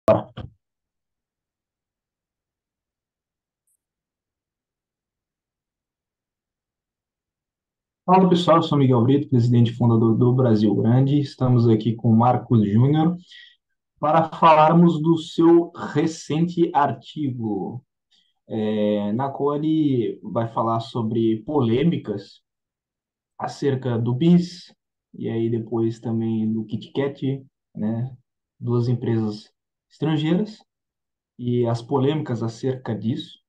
Fala pessoal, eu sou Miguel Brito, presidente e fundador do Brasil Grande. Estamos aqui com o Marcos Júnior para falarmos do seu recente artigo, na qual ele vai falar sobre polêmicas acerca do BIS e aí depois também do KitKat, né? Duas empresas estrangeiras e as polêmicas acerca disso,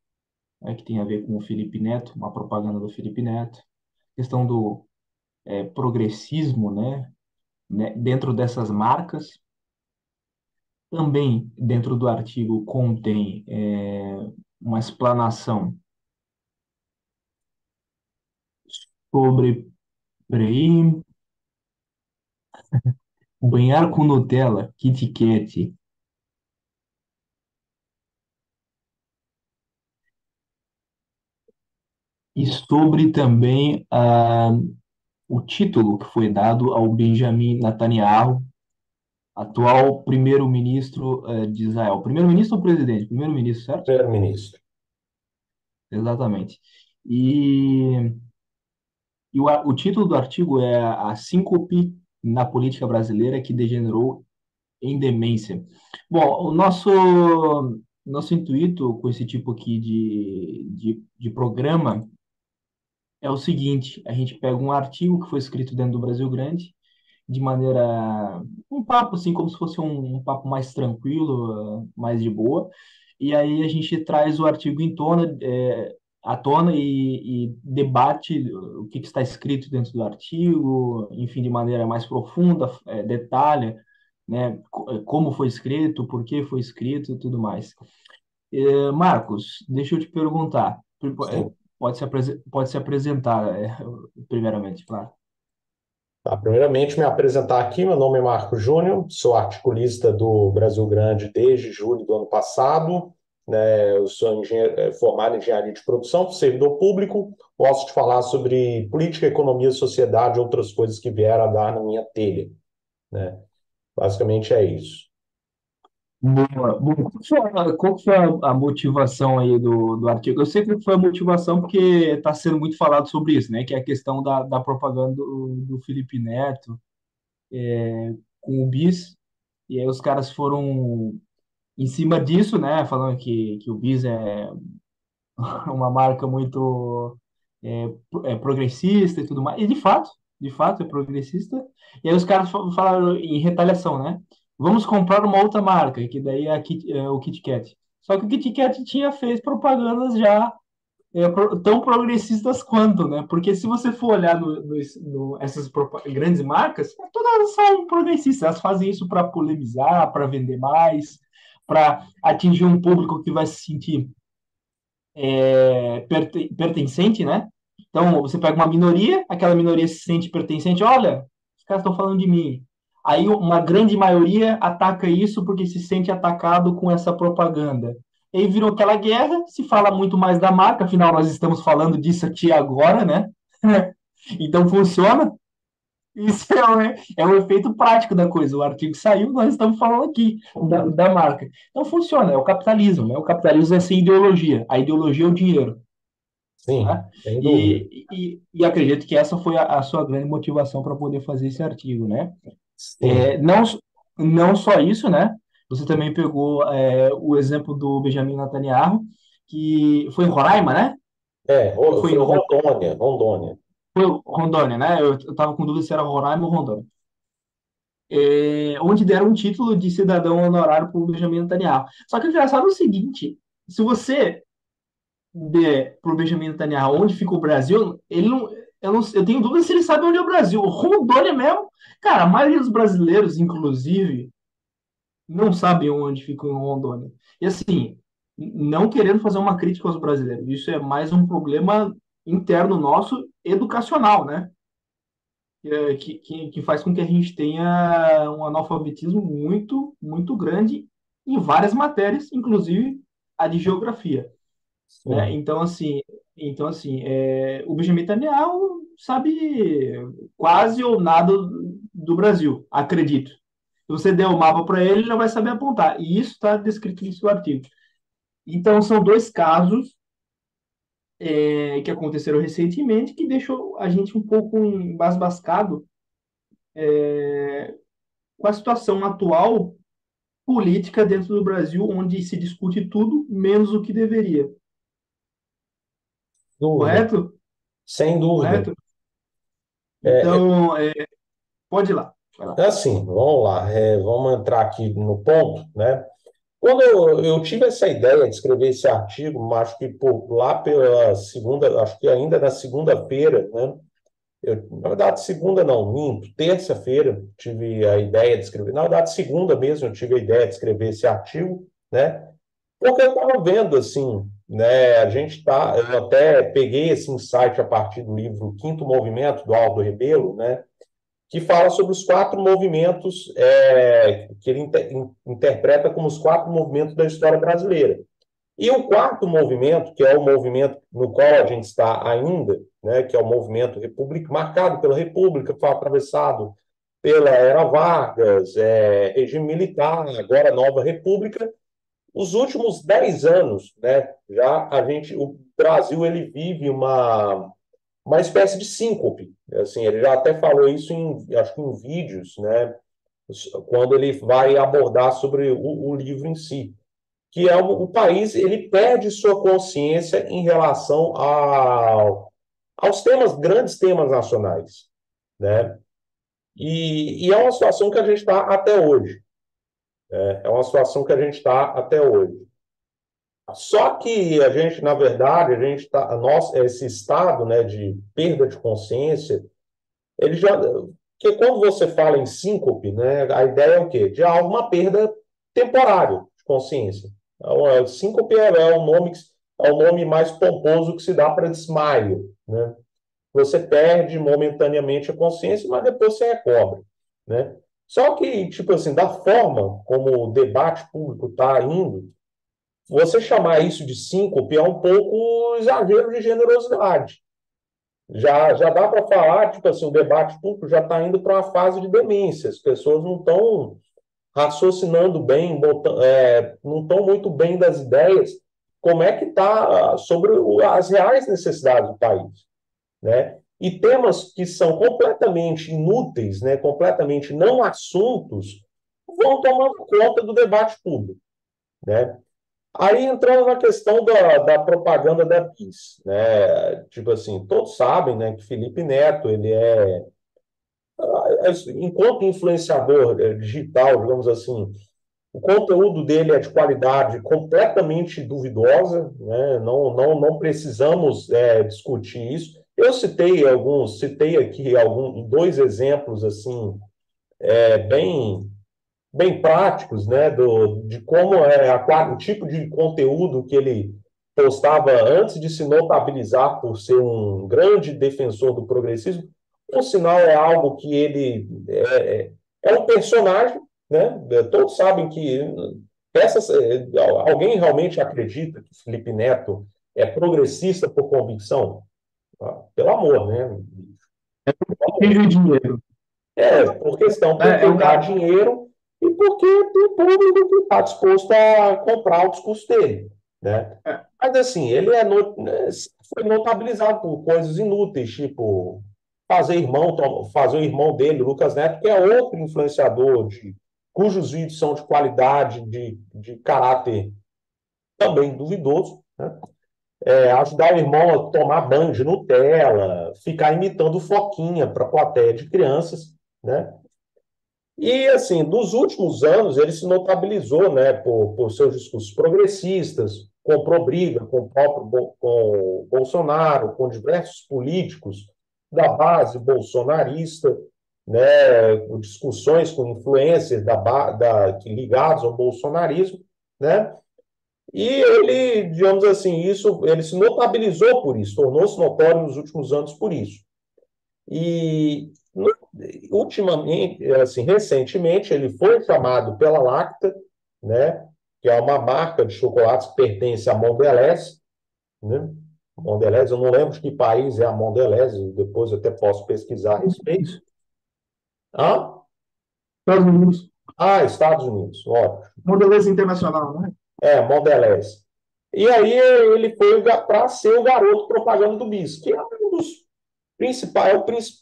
que tem a ver com o Felipe Neto, uma propaganda do Felipe Neto, questão do progressismo, né, dentro dessas marcas. Também, dentro do artigo, contém uma explanação sobre, peraí, banhar com Nutella, Kit Kat, e sobre também o título que foi dado ao Benjamin Netanyahu, atual primeiro-ministro de Israel. Primeiro-ministro ou presidente? Primeiro-ministro, certo? Primeiro-ministro. Exatamente. E o título do artigo é A Síncope na Política Brasileira que Degenerou em Demência. Bom, o nosso intuito com esse tipo aqui de programa é o seguinte: a gente pega um artigo que foi escrito dentro do Brasil Grande, de maneira, um papo assim, como se fosse um papo mais tranquilo, mais de boa, e aí a gente traz o artigo à tona e debate o que está escrito dentro do artigo, enfim, de maneira mais profunda, detalha, né, como foi escrito, por que foi escrito e tudo mais. Marcos, deixa eu te perguntar, Sim. pode se apresentar, primeiramente, claro. Tá, primeiramente, me apresentar aqui. Meu nome é Marco Júnior, sou articulista do Brasil Grande desde julho do ano passado. Né, eu sou formado em engenharia de produção, servidor público. Posso te falar sobre política, economia, sociedade e outras coisas que vieram a dar na minha telha. Né? Basicamente é isso. Boa. Bom, qual que foi a motivação aí do artigo? Eu sei qual que foi a motivação porque está sendo muito falado sobre isso, né? Que é a questão da propaganda do Felipe Neto com o BIS. E aí os caras foram em cima disso, né? Falando que o BIS é uma marca muito progressista e tudo mais. E de fato é progressista. E aí os caras falaram em retaliação, né? Vamos comprar uma outra marca, que daí é o Kit Kat. Só que o Kit Kat tinha feito propagandas já tão progressistas quanto, né? Porque se você for olhar essas grandes marcas, todas são progressistas. Elas fazem isso para polemizar, para vender mais, para atingir um público que vai se sentir pertencente, né? Então, você pega uma minoria, aquela minoria se sente pertencente, olha, os caras estão falando de mim. Aí uma grande maioria ataca isso porque se sente atacado com essa propaganda. E aí virou aquela guerra, se fala muito mais da marca, afinal nós estamos falando disso aqui agora, né? Então funciona. Isso é um efeito prático da coisa. O artigo saiu, nós estamos falando aqui da marca. Então funciona, é o capitalismo, né? O capitalismo é sem ideologia. A ideologia é o dinheiro, Sim, né? sem dúvida. E acredito que essa foi a sua grande motivação para poder fazer esse artigo, né? Sim. Não, não só isso, né? Você também pegou o exemplo do Benjamin Netanyahu, que foi em Roraima, né? Ou foi Foi em Rondônia, Rondônia. foi Rondônia, né? Eu estava com dúvida se era Roraima ou Rondônia. Onde deram um título de cidadão honorário para o Benjamin Netanyahu. Só que o engraçado é o seguinte: se você der para o Benjamin Netanyahu onde fica o Brasil, ele não, eu tenho dúvida se ele sabe onde é o Brasil. Rondônia mesmo, cara, a maioria dos brasileiros, inclusive, não sabem onde fica o Rondônia. E assim, não querendo fazer uma crítica aos brasileiros, isso é mais um problema interno nosso, educacional, né? Que faz com que a gente tenha um analfabetismo muito, muito grande em várias matérias, inclusive a de geografia, né? Sim. Então assim, o Benjamin Netanyahu sabe quase ou nada do Brasil, acredito. você der o mapa para ele, ele não vai saber apontar. E isso está descrito no seu artigo. Então, são dois casos que aconteceram recentemente que deixou a gente um pouco embasbascado com a situação atual política dentro do Brasil, onde se discute tudo menos o que deveria. Dúvida, Correto? sem dúvida. Correto? É, Então, pode ir lá. Vai lá. é assim, vamos lá, vamos entrar aqui no ponto, né? Quando eu tive essa ideia de escrever esse artigo, acho que lá pela segunda, acho que ainda na segunda-feira, né? Na verdade, segunda não, minto, terça-feira tive a ideia de escrever, na verdade, segunda mesmo eu tive a ideia de escrever esse artigo, né? Porque eu estava vendo, assim, né? Eu até peguei esse insight a partir do livro Quinto Movimento, do Aldo Rebelo, né? Que fala sobre os quatro movimentos que ele interpreta como os quatro movimentos da história brasileira. E o quarto movimento, que é o movimento no qual a gente está ainda, né, que é o movimento república, marcado pela República, foi atravessado pela Era Vargas, regime militar, agora nova República. Os últimos 10 anos, né, o Brasil ele vive uma espécie de síncope. Assim, ele já até falou isso acho que em vídeos, né, quando ele vai abordar sobre o livro em si, que é o país ele perde sua consciência em relação aos temas, grandes temas nacionais, né? E é uma situação que a gente está até hoje. Né? É uma situação que a gente está até hoje. Só que a gente, na verdade, a gente está, esse estado, né, de perda de consciência, ele já, porque quando você fala em síncope, né, a ideia é o quê? De uma perda temporária de consciência. Então, síncope é o nome mais pomposo que se dá para desmaio, né? Você perde momentaneamente a consciência, mas depois você recobra, né? Só que, tipo assim, da forma como o debate público está indo, você chamar isso de síncope é um pouco exagero de generosidade. Já dá para falar, tipo assim, o debate público já está indo para uma fase de demência. As pessoas não estão raciocinando bem, não estão muito bem das ideias, como é que está sobre as reais necessidades do país, né? E temas que são completamente inúteis, né, completamente não assuntos, vão tomando conta do debate público, né? Aí entrando na questão da propaganda da PiS, né? Tipo assim, todos sabem, né, que Felipe Neto, enquanto influenciador digital, digamos assim, o conteúdo dele é de qualidade completamente duvidosa, né? Não precisamos discutir isso. Eu citei aqui dois exemplos assim, bem bem práticos, né, de como o tipo de conteúdo que ele postava antes de se notabilizar por ser um grande defensor do progressismo. Por sinal, é algo que ele é um personagem, né? Todos sabem que alguém realmente acredita que Felipe Neto é progressista por convicção? Ah, pelo amor, né? Finge o dinheiro. Por questão, É, porque é um dá cara. dinheiro e porque tem público que está disposto a comprar o discurso dele, né? É, Mas assim, foi notabilizado por coisas inúteis, tipo fazer o irmão dele, Lucas Neto, que é outro influenciador cujos vídeos são de qualidade, de caráter também duvidoso, né? Ajudar o irmão a tomar banho de Nutella, ficar imitando foquinha para plateia de crianças, né? E, assim, dos últimos anos, ele se notabilizou, né, por seus discursos progressistas, comprou briga com o próprio com o Bolsonaro, com diversos políticos da base bolsonarista, né, discussões com influencers ligados ao bolsonarismo, né, e ele, digamos assim, ele se notabilizou por isso, tornou-se notório nos últimos anos por isso. E ultimamente, assim, recentemente, ele foi chamado pela Lacta, né, que é uma marca de chocolates que pertence à Mondelez, né? Mondelez, eu não lembro de que país é a Mondelez, depois eu até posso pesquisar a respeito. isso. Ah, Estados Unidos. Ah, Estados Unidos, ótimo. Mondelez Internacional, né? Mondelez. E aí ele foi para ser o garoto propaganda do Bis, que é um dos principais,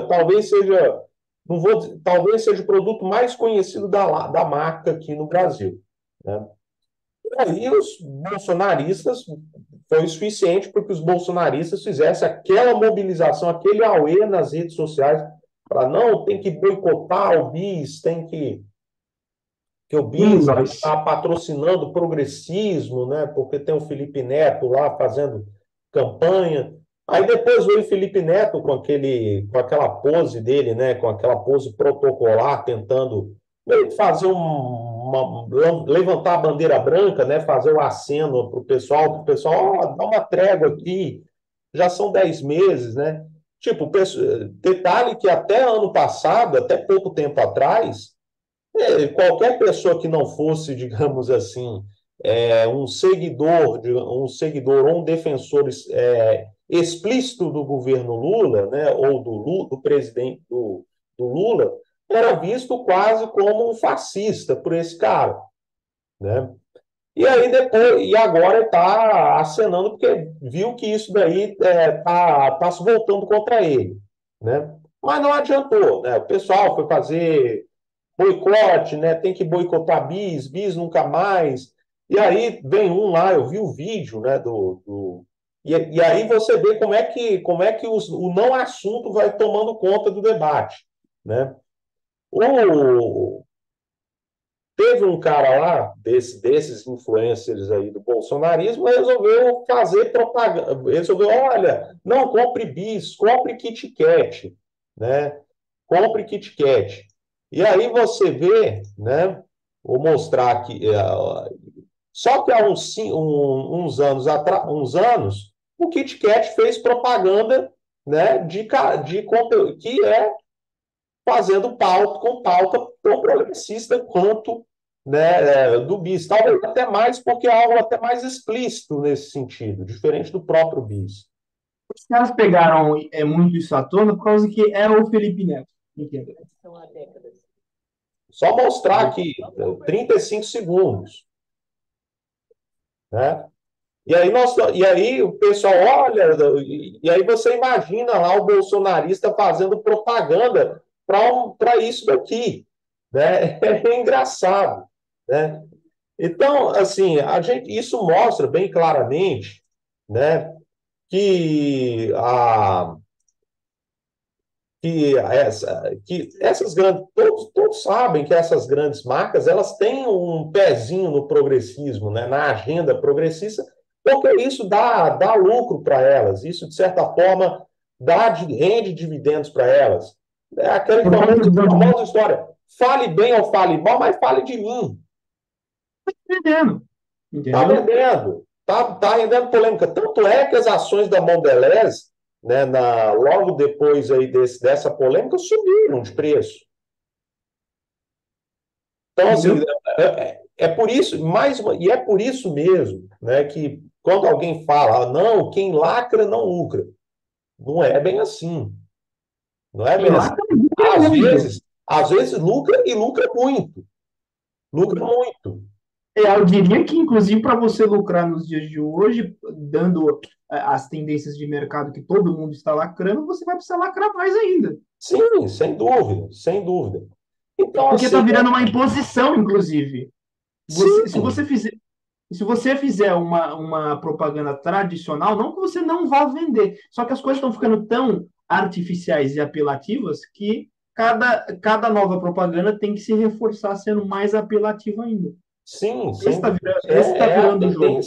talvez seja, não vou, talvez seja o produto mais conhecido da marca aqui no Brasil, né? E aí os bolsonaristas, foi o suficiente para que os bolsonaristas fizessem aquela mobilização, aquele auê nas redes sociais, para não, tem que boicotar o Bis, que o BIS Nós. está patrocinando o progressismo, né? Porque tem o Felipe Neto lá fazendo campanha. Aí depois veio o Felipe Neto com aquela pose dele, né? Com aquela pose protocolar, tentando meio que fazer levantar a bandeira branca, né? Fazer o aceno para o pessoal, oh, dá uma trégua aqui, já são 10 meses, né? Tipo, detalhe que até ano passado, até pouco tempo atrás, qualquer pessoa que não fosse, digamos assim, um seguidor ou um defensor explícito do governo Lula, né, ou do presidente do Lula, era visto quase como um fascista por esse cara, né? E aí depois, e agora está acenando porque viu que isso daí tá se voltando contra ele, né? Mas não adiantou, né? O pessoal foi fazer boicote, né? Tem que boicotar bis nunca mais. E aí vem um lá, eu vi o vídeo, né? E aí você vê como é que o não assunto vai tomando conta do debate, né? O, Teve um cara lá, desses influencers aí do bolsonarismo, resolveu fazer propaganda, resolveu, olha, não compre bis, compre Kit Kat, né? Compre Kit Kat. E aí você vê, né? Vou mostrar aqui. Só que há uns anos, o Kit Kat fez propaganda, né? De conteúdo que é fazendo pauta tão progressista quanto, né, do BIS. Talvez até mais, porque é algo até mais explícito nesse sentido, diferente do próprio BIS. Os caras pegaram muito isso à tona por causa que é o Felipe Neto. Entendeu? Só mostrar aqui, 35 segundos, né? E aí o pessoal olha, e aí você imagina lá o bolsonarista fazendo propaganda para isso daqui, né? É engraçado, né? Então, assim, isso mostra bem claramente, né, que, a, que essas grandes, todos sabem que essas grandes marcas, elas têm um pezinho no progressismo, né, na agenda progressista, porque isso dá lucro para elas, isso, de certa forma, rende dividendos para elas. É aquela Por conta do famosa história, fale bem ou fale mal, mas fale de mim. vendendo, Está entendeu? vendendo, tá rendendo polêmica. Tanto é que as ações da Mondelez, né, logo depois aí dessa polêmica, subiram de preço. Então, assim, Entendeu? é por isso, e é por isso mesmo, né, que quando alguém fala, não, quem lacra não lucra. Não é bem assim. Não é Quem bem lá assim. tá Às muito. vezes, às vezes lucra e lucra muito. Lucra muito. Eu diria que, inclusive, para você lucrar nos dias de hoje, dando as tendências de mercado que todo mundo está lacrando, você vai precisar lacrar mais ainda. Sim, sem dúvida, sem dúvida. Então, Porque está assim, virando uma imposição, inclusive. Você, se sim. você fizer, se você fizer uma propaganda tradicional, não que você não vá vender, só que as coisas estão ficando tão artificiais e apelativas que cada nova propaganda tem que se reforçar sendo mais apelativa ainda. Sim, Esse sem está dúvida. virando, esse tá virando o jogo.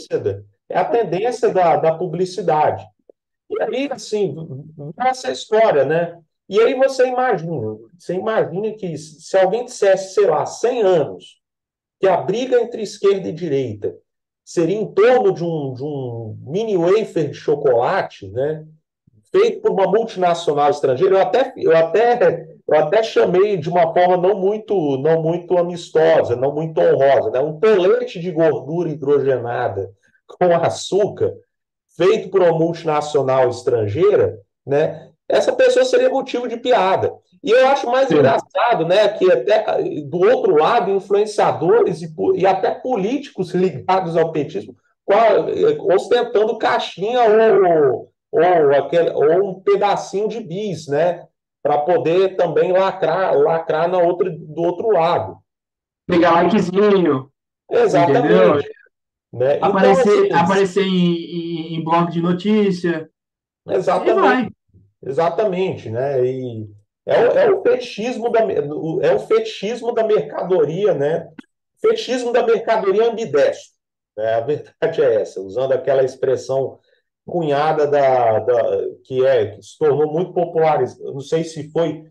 É a tendência da publicidade. E aí, assim, essa história, né? E aí você imagina que se alguém dissesse, sei lá, 100 anos, que a briga entre esquerda e direita seria em torno de um mini wafer de chocolate, né? Feito por uma multinacional estrangeira, eu até chamei de uma forma não muito amistosa, não muito honrosa, né? Um tolete de gordura hidrogenada com açúcar, feito por uma multinacional estrangeira, né? essa pessoa seria motivo de piada. E eu acho mais Sim. engraçado, né, que até do outro lado, influenciadores e até políticos ligados ao petismo ostentando caixinha ou um pedacinho de bis, né, para poder também lacrar do outro lado. Pegar likezinho, entendeu? Exatamente. Né? Então, Aparecer, assim, aparecer em blog de notícia. E exatamente. vai. Exatamente, né? E é o fetichismo é o fetichismo da mercadoria, né? Fetichismo da mercadoria ambidestro, né? A verdade é essa, usando aquela expressão cunhada que se tornou muito popularizada. Não sei se foi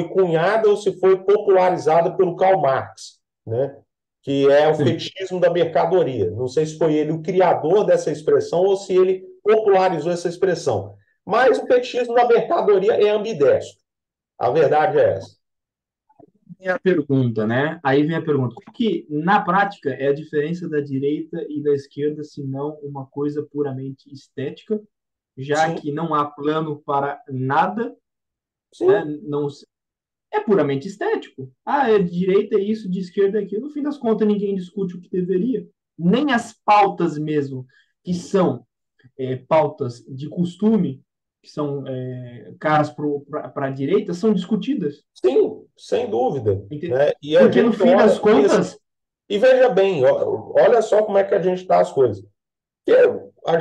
cunhada ou se foi popularizada pelo Karl Marx, né? Que é o Sim. fetichismo da mercadoria. Não sei se foi ele o criador dessa expressão ou se ele popularizou essa expressão. Mas o fetichismo da mercadoria é ambidestro. A verdade é essa. Vem a pergunta, né? Aí vem a pergunta: o que na prática é a diferença da direita e da esquerda, se não uma coisa puramente estética, já Sim, que não há plano para nada, né? sim, Não é puramente estético. Ah, é de direita é isso, de esquerda é aquilo. No fim das contas, ninguém discute o que deveria. Nem as pautas mesmo, que são pautas de costume, que são caras para a direita, são discutidas. sim, sem dúvida. Né? E a Porque no gente fim das olha, contas, e veja bem, olha só como é que a gente está as coisas. Porque a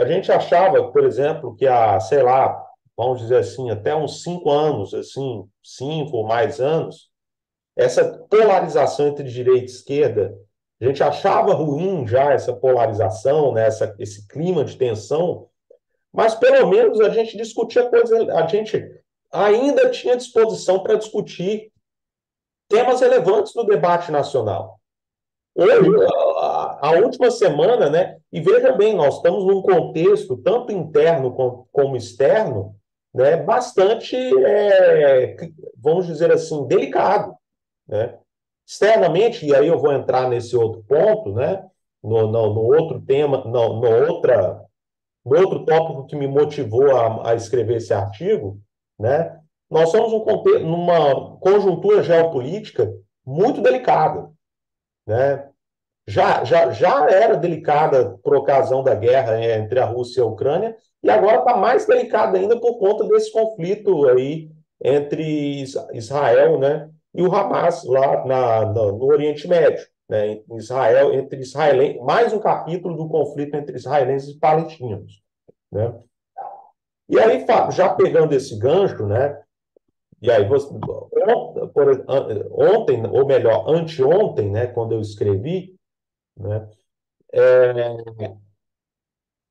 gente achava, por exemplo, que sei lá, vamos dizer assim, até uns 5 anos, assim, 5 ou mais anos, essa polarização entre direita e esquerda, a gente achava ruim já essa polarização, né, esse clima de tensão, mas pelo menos a gente discutia coisas, a gente ainda tinha disposição para discutir temas relevantes do debate nacional. Hoje, sim, a última semana, né? E veja bem, nós estamos num contexto, tanto interno como externo, né, bastante, vamos dizer assim, delicado. Né? Externamente, e aí eu vou entrar nesse outro ponto, né? No outro tema, no outro tópico que me motivou a escrever esse artigo, né? Nós somos numa conjuntura geopolítica muito delicada, né? Já era delicada por ocasião da guerra entre a Rússia e a Ucrânia, e agora está mais delicada ainda por conta desse conflito aí entre Israel, né, e o Hamas lá no Oriente Médio. Né, em Israel, entre israelenses, mais um capítulo do conflito entre israelenses e palestinos. Né? E aí, já pegando esse gancho, né, e aí ontem, ou melhor, anteontem, né, quando eu escrevi, né,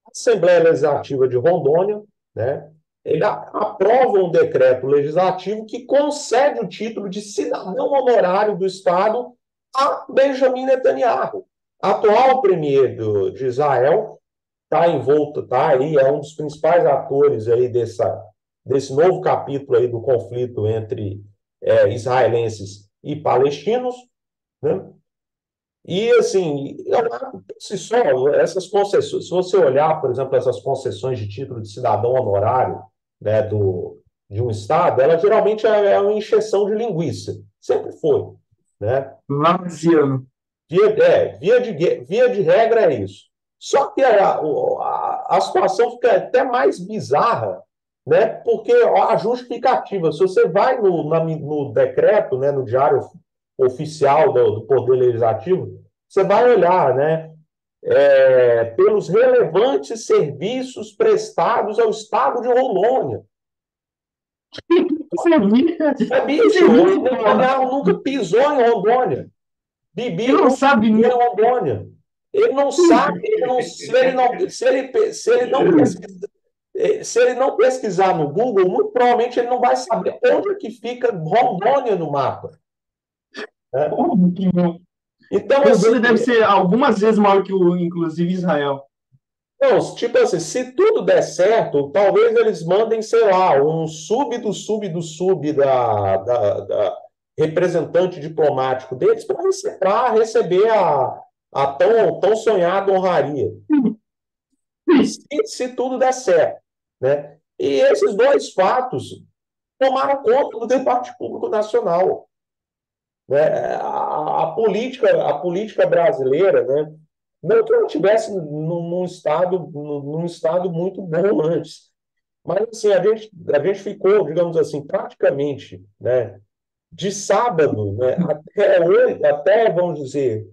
Assembleia Legislativa de Rondônia, né, ele aprova um decreto legislativo que concede o título de cidadão honorário do Estado a Benjamin Netanyahu, atual premier de Israel, está envolto, está aí, é um dos principais atores aí desse novo capítulo aí do conflito entre israelenses e palestinos, né? E, assim, se só essas concessões, se você olhar, por exemplo, essas concessões de título de cidadão honorário, né, de um Estado, ela geralmente é uma encheção de linguiça. Sempre foi. Né? Valenciano. Via de regra é isso. Só que a situação fica até mais bizarra, né? Porque a justificativa, se você vai no decreto, né, no diário oficial do Poder Legislativo, você vai olhar, né, pelos relevantes serviços prestados ao Estado de Rondônia. Que serviço, É que bicho, o serviço, porra. Netanyahu nunca pisou em Rondônia. E Bibi não nunca sabe. pisou em Rondônia. Ele não sabe, ele não, se ele não, se ele não pesquisar, se ele não pesquisar no Google, muito provavelmente ele não vai saber onde é que fica Rondônia no mapa. Né? Óbvio que não. Então, assim, Rondônia deve ser algumas vezes maior que o, inclusive, Israel. não, tipo assim, se tudo der certo, talvez eles mandem, sei lá, um sub do sub do sub da representante diplomático deles para receber a tão sonhada honraria. Se tudo der certo. Né? E esses dois fatos tomaram conta do debate público nacional, né? A política brasileira, né? Não que não tivesse num estado muito bom antes, mas assim, a gente ficou, digamos assim, praticamente, né, de sábado, né, até hoje, até, vamos dizer,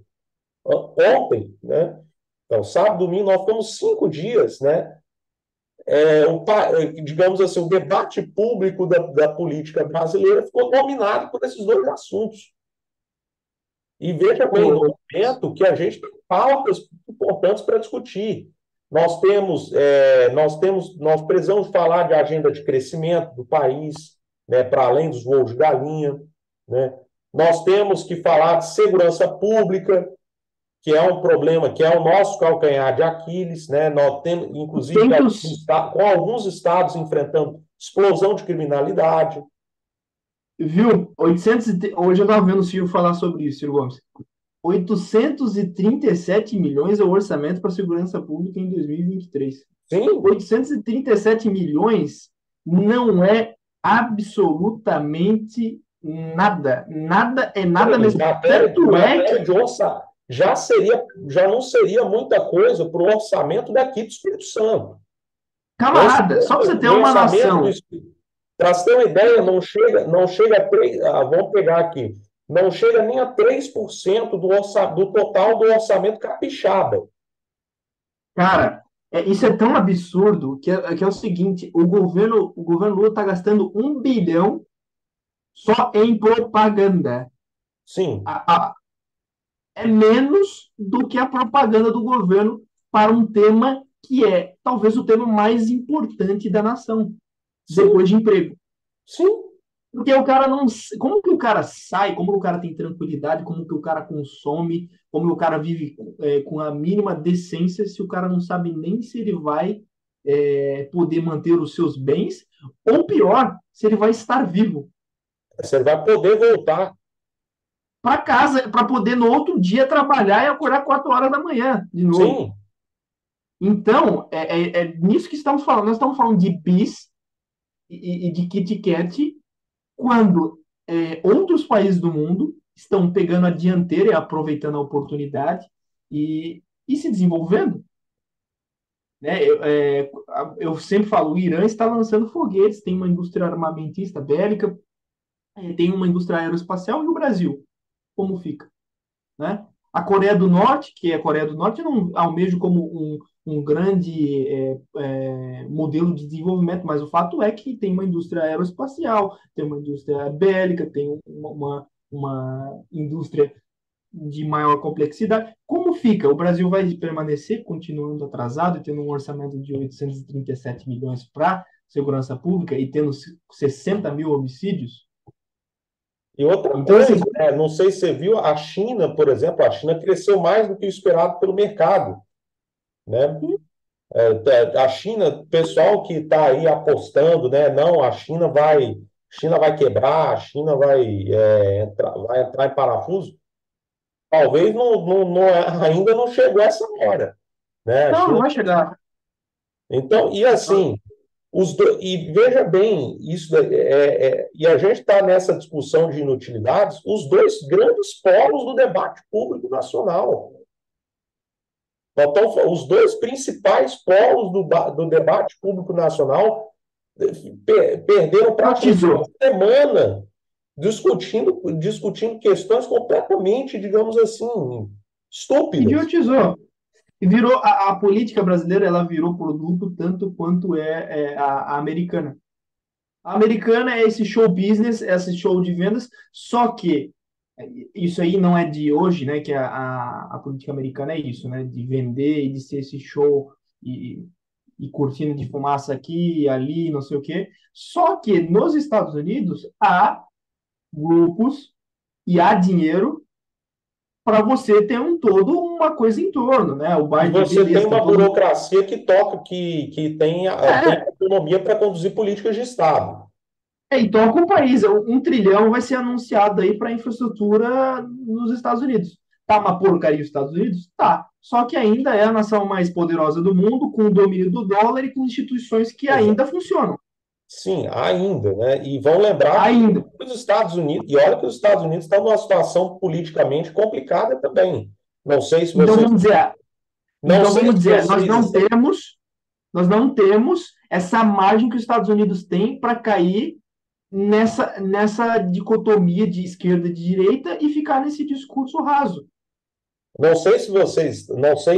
ontem, né? Então, sábado, domingo, nós ficamos 5 dias, né? Digamos assim, o debate público da política brasileira ficou dominado por esses dois assuntos. E veja bem, no Ô, momento que a gente tem pautas importantes para discutir. Nós precisamos falar de agenda de crescimento do país, né, para além dos voos de galinha, né? Nós temos que falar de segurança pública, que é um problema, que é o nosso calcanhar de Aquiles, né? Nós temos, inclusive, Tempos, com alguns estados enfrentando explosão de criminalidade. viu? Hoje eu estava vendo o Ciro falar sobre isso, Ciro Gomes. 837 milhões é o orçamento para a segurança pública em 2023. Sim, 837 milhões não é absolutamente nada. Nada é nada em mesmo. Tanto é matéria que, de orçamento, já não seria muita coisa para o orçamento daqui do Espírito Santo. camarada, só para você ter O uma orçamento do noção, Espírito, para você ter uma ideia, não chega a 3, vamos pegar aqui, não chega nem a 3% do total do orçamento capixaba. cara, isso é tão absurdo que é o seguinte: o governo Lula está gastando 1 bilhão só em propaganda. Sim, A, é menos do que a propaganda do governo para um tema que é talvez o tema mais importante da nação, sim, depois de emprego. sim. Porque o cara não. Como que o cara sai, como que o cara tem tranquilidade, como que o cara consome, como que o cara vive com a mínima decência se o cara não sabe nem se ele vai poder manter os seus bens, ou pior, se ele vai estar vivo Você vai poder voltar. para casa, para poder no outro dia trabalhar e acordar 4 horas da manhã de novo. Sim, Então, é nisso que estamos falando. Nós estamos falando de bis e de Kit Kat quando outros países do mundo estão pegando a dianteira e aproveitando a oportunidade e se desenvolvendo. Né? Eu sempre falo, o Irã está lançando foguetes, tem uma indústria armamentista bélica, tem uma indústria aeroespacial, e o Brasil, como fica? Né? A Coreia do Norte, que é a Coreia do Norte, eu não almejo como um grande modelo de desenvolvimento, mas o fato é que tem uma indústria aeroespacial, tem uma indústria bélica, tem uma indústria de maior complexidade. Como fica? O Brasil vai permanecer continuando atrasado e tendo um orçamento de 837 milhões para segurança pública e tendo 60 mil homicídios? e outra Então, assim, coisa, né, não sei se você viu, a China, por exemplo, a China cresceu mais do que o esperado pelo mercado, né? A China, pessoal que está aí apostando, né? Não, China vai quebrar, a China vai entrar em parafuso. Talvez ainda não chegou essa hora, né? A não, não China. vai chegar. Então, e assim, e veja bem, e a gente está nessa discussão de inutilidades, os dois grandes polos do debate público nacional. Então, os dois principais polos do debate público nacional perderam praticamente Idiotizou. uma semana discutindo questões completamente, digamos assim, estúpidas. Idiotizou. E virou a política brasileira, ela virou produto tanto quanto a americana. A americana é esse show business, esse show de vendas, só que isso aí não é de hoje, né? Que a política americana é isso, né? De vender e de ser esse show e cortina de fumaça aqui e ali, não sei o quê. Só que nos Estados Unidos há grupos e há dinheiro para você ter todo uma coisa em torno, né? O E bar de você tem beleza, tem uma todo. burocracia que toca, tem É, autonomia para conduzir políticas de Estado. e toca o país. 1 trilhão vai ser anunciado aí para infraestrutura nos Estados Unidos. Tá uma porcaria os Estados Unidos? Tá. Só que ainda é a nação mais poderosa do mundo, com o domínio do dólar e com instituições que ainda funcionam. Sim, ainda, né? E vão lembrar que Ainda. os Estados Unidos, e olha que os Estados Unidos estão numa situação politicamente complicada também. Não sei se Então vocês, vamos dizer, não então sei vamos se dizer, vocês estão. nós não temos essa margem que os Estados Unidos têm para cair nessa dicotomia de esquerda e de direita e ficar nesse discurso raso. Não sei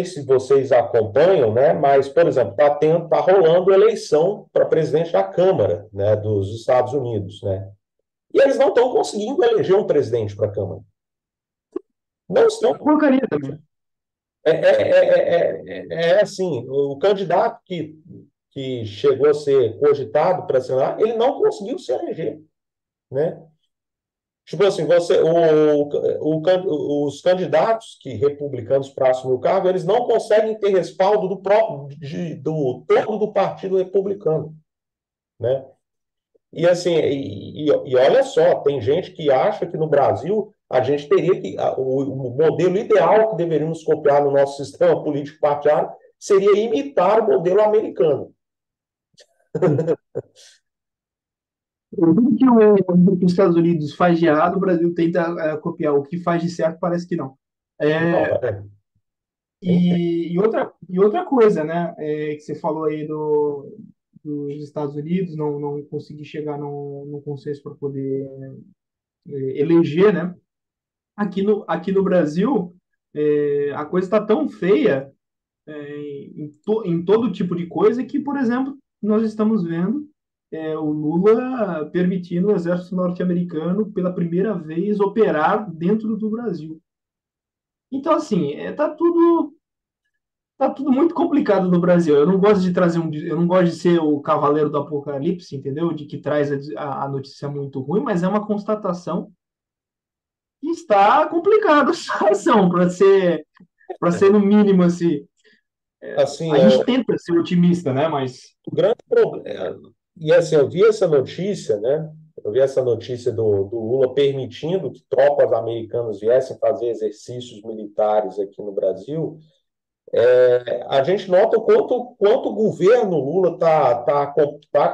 se vocês acompanham, né? Mas, por exemplo, tá rolando eleição para presidente da Câmara, né, dos Estados Unidos, né? E eles não estão conseguindo eleger um presidente para a Câmara. Não estão. Porcaria também. É assim, o candidato que chegou a ser cogitado para Senado, ele não conseguiu se eleger, né? Tipo assim, os candidatos que republicanos para assumir o cargo, eles não conseguem ter respaldo do próprio do todo do Partido Republicano, né? E assim, e olha só, tem gente que acha que no Brasil a gente teria que o modelo ideal que deveríamos copiar no nosso sistema político partidário seria imitar o modelo americano. O que os Estados Unidos faz de errado, o Brasil tenta copiar. O que faz de certo parece que não. Não, É, e outra coisa, né, que você falou aí dos Estados Unidos, não conseguir chegar num consenso para poder eleger, né? Aqui no Brasil, a coisa está tão feia em todo tipo de coisa que, por exemplo, nós estamos vendo o Lula permitindo o exército norte-americano pela primeira vez operar dentro do Brasil. Então, assim, tá tudo muito complicado no Brasil. Eu não gosto de trazer eu não gosto de ser o cavaleiro do apocalipse, entendeu? De que traz a notícia muito ruim, mas é uma constatação que está complicada a situação para ser no mínimo assim. assim, A gente tenta ser otimista, né? Mas o grande problema. E assim, eu vi essa notícia, né? Eu vi essa notícia do Lula permitindo que tropas americanas viessem fazer exercícios militares aqui no Brasil. A gente nota quanto o governo Lula tá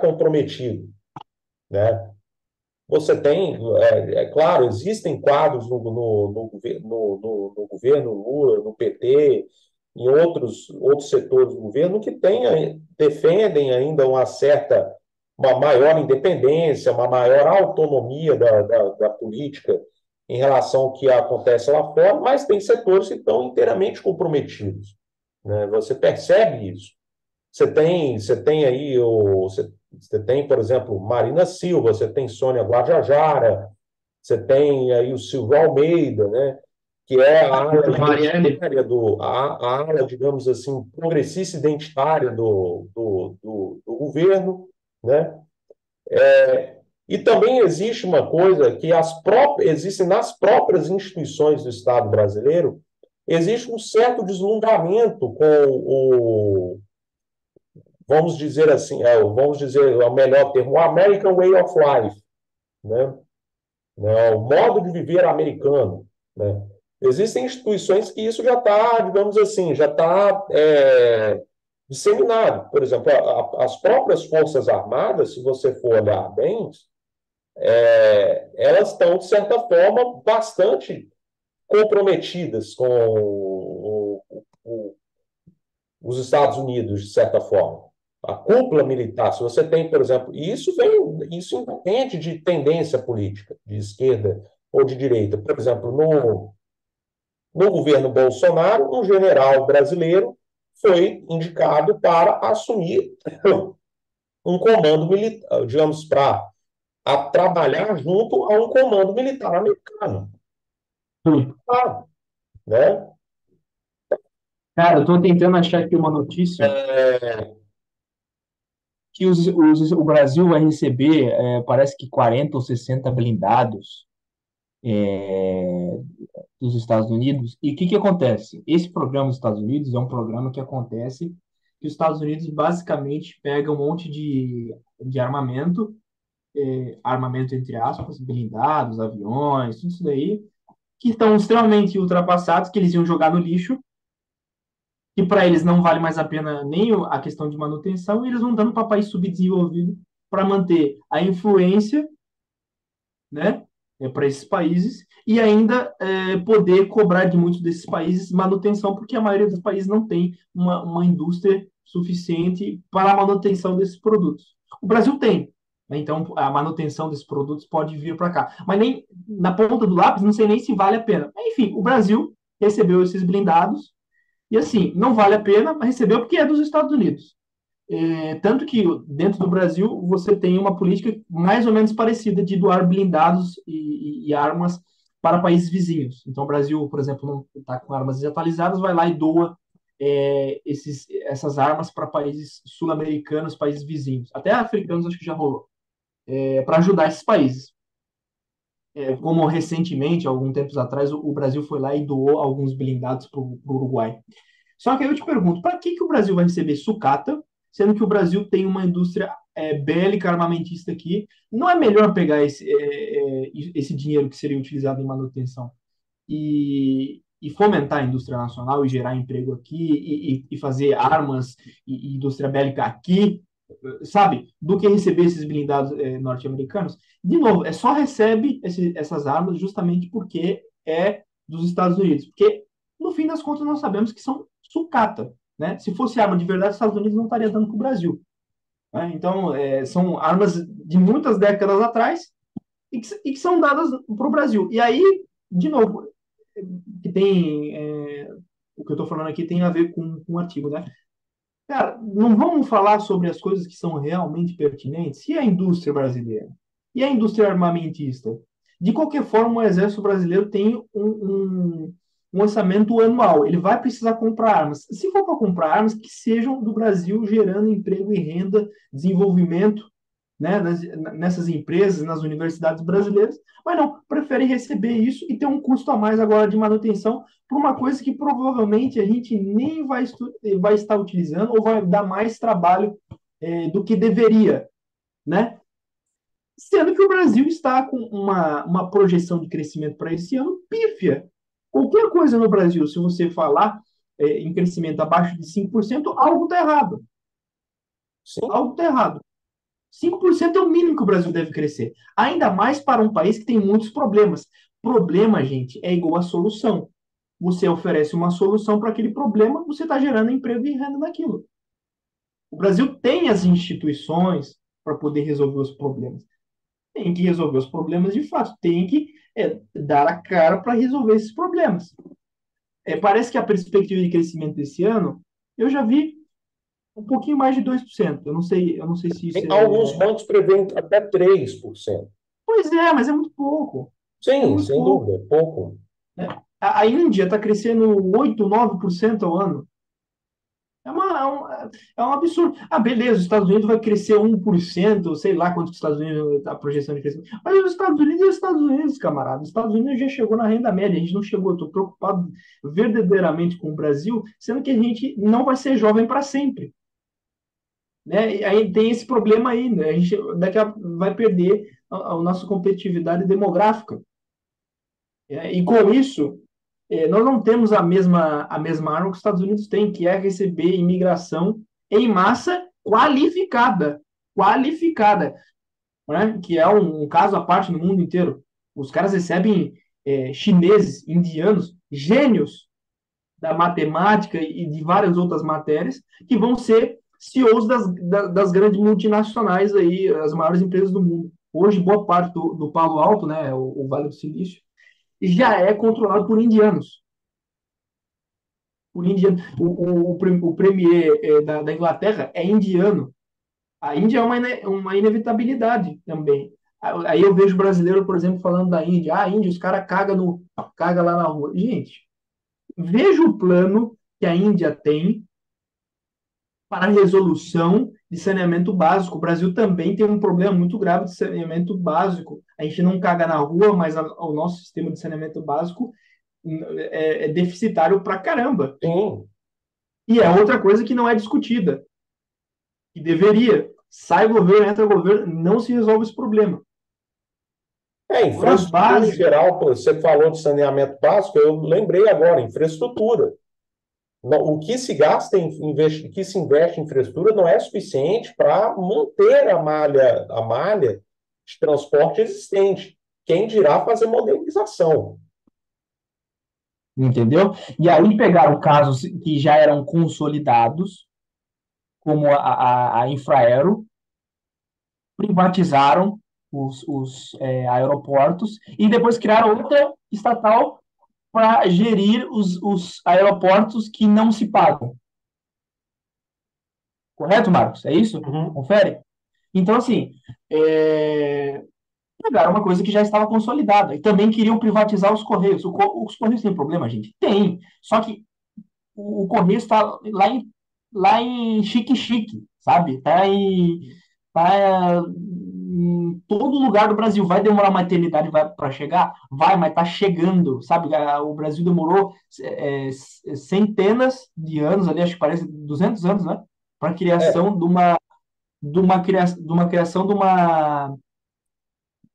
comprometido, né? Você tem, claro, existem quadros no governo Lula, no PT, em outros setores do governo que defendem ainda uma maior independência, uma maior autonomia da política em relação ao que acontece lá fora, mas tem setores que estão inteiramente comprometidos, né? Você percebe isso. Você tem aí você tem, por exemplo, Marina Silva, você tem Sônia Guajajara, você tem aí o Silvio Almeida, né? Que é a ala Marielle, identitária a ala, digamos assim, progressista identitária do governo, né? E também existe uma coisa que existe nas próprias instituições do Estado brasileiro, existe um certo deslumbramento com vamos dizer assim, vamos dizer o melhor termo, o American Way of Life, né? O modo de viver americano, né? Existem instituições que isso já está, digamos assim, já está disseminado. Por exemplo, as próprias Forças Armadas, se você for olhar bem, elas estão, de certa forma, bastante comprometidas com os Estados Unidos, de certa forma. A cúpula militar, se você tem, por exemplo, e isso independe de tendência política, de esquerda ou de direita. Por exemplo, no governo Bolsonaro, um general brasileiro foi indicado para assumir um comando militar, digamos, para trabalhar junto a um comando militar americano. Ah, né? cara, eu estou tentando achar aqui uma notícia que o Brasil vai receber, parece que 40 ou 60 blindados dos Estados Unidos. E o que acontece? Esse programa dos Estados Unidos é um programa que acontece que os Estados Unidos basicamente pega um monte de armamento, armamento entre aspas, blindados, aviões, tudo isso daí, que estão extremamente ultrapassados, que eles iam jogar no lixo, que para eles não vale mais a pena nem a questão de manutenção, e eles vão dando para país subdesenvolvido para manter a influência, né, para esses países e ainda poder cobrar de muitos desses países manutenção, porque a maioria dos países não tem uma indústria suficiente para a manutenção desses produtos. O Brasil tem, né, então a manutenção desses produtos pode vir para cá, mas nem na ponta do lápis, não sei nem se vale a pena. Enfim, o Brasil recebeu esses blindados e assim, não vale a pena, mas recebeu porque é dos Estados Unidos. Tanto que dentro do Brasil você tem uma política mais ou menos parecida de doar blindados e armas para países vizinhos. Então, o Brasil, por exemplo, não está com armas desatualizadas, vai lá e doa essas armas para países sul-americanos, países vizinhos. Até africanos acho que já rolou, para ajudar esses países. Como recentemente, alguns tempos atrás, o Brasil foi lá e doou alguns blindados para o Uruguai. Só que aí eu te pergunto, para que o Brasil vai receber sucata, sendo que o Brasil tem uma indústria bélica armamentista aqui? Não é melhor pegar esse dinheiro que seria utilizado em manutenção e fomentar a indústria nacional e gerar emprego aqui e fazer armas e indústria bélica aqui, sabe? Do que receber esses blindados norte-americanos? De novo, só recebe essas armas justamente porque é dos Estados Unidos. Porque, no fim das contas, nós sabemos que são sucata. Né? Se fosse arma de verdade, os Estados Unidos não estaria dando para o Brasil. Né? Então, são armas de muitas décadas atrás e que são dadas para o Brasil. E aí, de novo, que tem o que eu estou falando aqui tem a ver com o artigo, né? Cara, não vamos falar sobre as coisas que são realmente pertinentes? E a indústria brasileira? E a indústria armamentista? De qualquer forma, o Exército Brasileiro tem um orçamento anual. Ele vai precisar comprar armas. Se for para comprar armas, que sejam do Brasil, gerando emprego e renda, desenvolvimento, né, nessas empresas, nas universidades brasileiras, mas não, prefere receber isso e ter um custo a mais agora de manutenção por uma coisa que provavelmente a gente nem vai estar utilizando ou vai dar mais trabalho do que deveria, né? Sendo que o Brasil está com uma projeção de crescimento para esse ano pífia. Qualquer coisa no Brasil, se você falar em crescimento abaixo de 5%, algo está errado. Sim. Algo está errado. 5% é o mínimo que o Brasil deve crescer. Ainda mais para um país que tem muitos problemas. Problema, gente, é igual a solução. Você oferece uma solução para aquele problema, você está gerando emprego e renda naquilo. O Brasil tem as instituições para poder resolver os problemas. Tem que resolver os problemas de fato. Tem que dar a cara para resolver esses problemas. Parece que a perspectiva de crescimento desse ano, eu já vi um pouquinho mais de 2%. Eu não sei se isso Alguns é. bancos prevêem até 3%. Pois é, mas é muito pouco. É Sim, muito sem pouco. dúvida, pouco. Né? A Índia está crescendo 8, 9% ao ano. É um absurdo. Ah, beleza, os Estados Unidos vai crescer 1%, sei lá quanto os Estados Unidos está a projeção de crescimento. Mas os Estados Unidos é os Estados Unidos, camarada. Os Estados Unidos já chegou na renda média, a gente não chegou. Estou preocupado verdadeiramente com o Brasil, sendo que a gente não vai ser jovem para sempre. Né? E aí tem esse problema aí, né? A gente daqui a vai perder a nossa competitividade demográfica. E com isso, nós não temos a mesma arma que os Estados Unidos têm, que é receber imigração em massa qualificada. Qualificada. Né? Que é um caso à parte no mundo inteiro. Os caras recebem chineses, indianos, gênios da matemática e de várias outras matérias, que vão ser CEOs das grandes multinacionais, aí, as maiores empresas do mundo. Hoje, boa parte do Palo Alto, né, o Vale do Silício, já é controlado por indianos. Por indiano. O premier da Inglaterra é indiano. A Índia é uma inevitabilidade também. Aí eu vejo brasileiro, por exemplo, falando da Índia. Ah, a Índia, os caras cagam lá na rua. Gente, veja o plano que a Índia tem para a resolução de saneamento básico. O Brasil também tem um problema muito grave de saneamento básico. A gente não caga na rua, mas o nosso sistema de saneamento básico é deficitário pra caramba. Sim. E é outra coisa que não é discutida. E deveria. Sai governo, entra governo, não se resolve esse problema. Agora, Infraestrutura em base. geral, pô, você falou de saneamento básico, eu lembrei agora, infraestrutura. O que se gasta que se investe em infraestrutura não é suficiente para manter a malha de transporte existente. Quem dirá fazer modernização? Entendeu? E aí pegaram casos que já eram consolidados, como a Infraero, privatizaram os aeroportos e depois criaram outra estatal para gerir os aeroportos que não se pagam. Correto, Marcos? É isso? Uhum. Confere? Então, assim, pegaram uma coisa que já estava consolidada e também queriam privatizar os Correios. Os Correios têm problema, gente? Tem. Só que o Correio está lá em Chique-Chique, sabe? Tá em todo lugar do Brasil. Vai demorar uma eternidade para chegar? Vai, mas tá chegando, sabe? O Brasil demorou centenas de anos, ali, acho que parece 200 anos, né? Para a É, criação de uma criação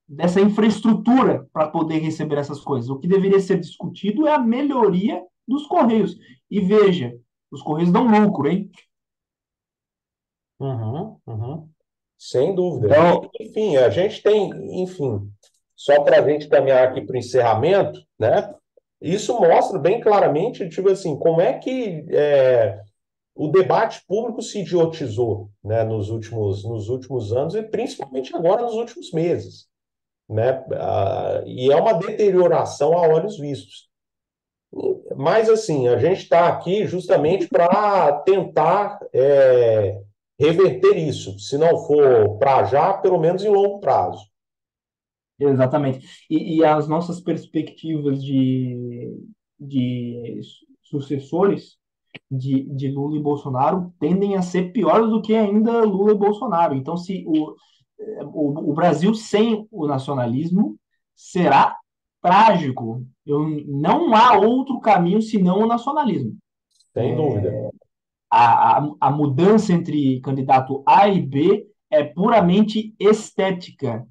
dessa infraestrutura para poder receber essas coisas. O que deveria ser discutido é a melhoria dos Correios. E veja, os Correios dão lucro, hein? uhum, uhum. Sem dúvida. Então, Enfim, a gente tem, enfim, só para a gente caminhar aqui para o encerramento, né? Isso mostra bem claramente, tipo assim, como é que o debate público se idiotizou, né, nos últimos anos e principalmente agora nos últimos meses, né? E é uma deterioração a olhos vistos. Mas, assim, a gente está aqui justamente para tentar reverter isso. Se não for para já, pelo menos em longo prazo. exatamente. E as nossas perspectivas de sucessores de Lula e Bolsonaro tendem a ser piores do que ainda Lula e Bolsonaro. Então, se o Brasil sem o nacionalismo será trágico. Não há outro caminho senão o nacionalismo. Sem dúvida. A mudança entre candidato A e B é puramente estética,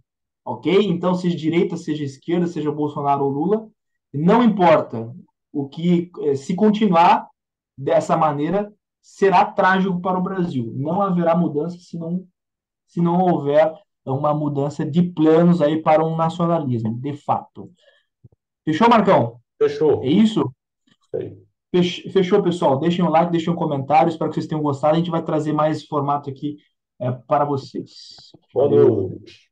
ok? Então, seja direita, seja esquerda, seja Bolsonaro ou Lula, não importa. O que, se continuar dessa maneira, será trágico para o Brasil. Não haverá mudança se não houver uma mudança de planos aí para um nacionalismo, de fato. Fechou, Marcão? É Fechou. isso? Isso aí. Fechou, pessoal. Deixem um like, deixem um comentário. Espero que vocês tenham gostado. A gente vai trazer mais formato aqui para vocês. Boa Valeu. noite.